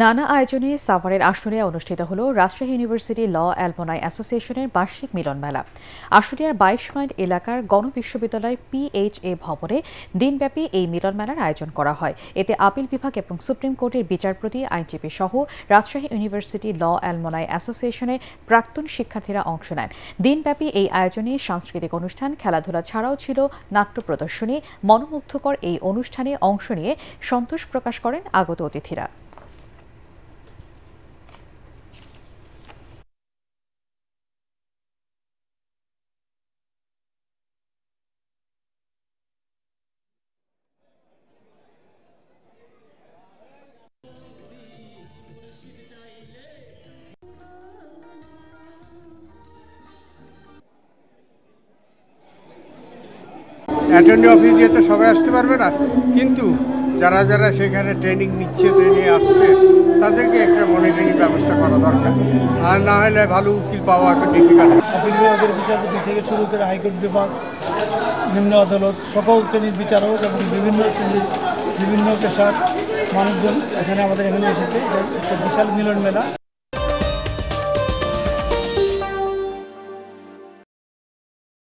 নানা আয়োজনে সাভারের আশুলিয়ায় অনুষ্ঠিত হল রাজশাহী ইউনিভার্সিটি ল অ্যালমনাই অ্যাসোসিয়েশনের বার্ষিক মিলন মেলা। আশুলিয়ার ২২ মাইল এলাকার গণবিশ্ববিদ্যালয় PHA ভবনে দিনব্যাপী এই মিলন মেলার আয়োজন করা হয়। এতে আপিল বিভাগ এবং সুপ্রিম কোর্টের বিচারপতি, আইনজীবী সহ রাজশাহী ইউনিভার্সিটি ল অ্যালমনাই অ্যাসোসিয়েশনের প্রাক্তন শিক্ষার্থীরা অংশ নেন। দিনব্যাপী এই আয়োজনে সাংস্কৃতিক অনুষ্ঠান, খেলাধুলা ছাড়াও ছিল নাট্য প্রদর্শনী। মনোমুগ্ধকর এই অনুষ্ঠানে অংশ নিয়ে সন্তোষ প্রকাশ করেন আগত অতিথিরা। অ্যাটর্নি অফিস দিয়ে তো সবাই আসতে পারবে না, কিন্তু যারা যারা সেখানে ট্রেনিং নিচ্ছে, ট্রেনিং আসছে, তাদেরকে একটা মনিটরিং ব্যবস্থা করা দরকার। আর না হলে ভালো উকিল পাওয়া একটু ডিফিকাল্ট। আপিল বিভাগের বিচারপতি থেকে শুরু করে হাইকোর্ট বিভাগ, নিম্ন আদালত, সকল শ্রেণীর বিচারক এবং বিভিন্ন শ্রেণীর বিভিন্ন পেশার মানুষজন এখানে আমাদের এখানে এসেছে। এটা একটা বিশাল মিলন মেলা।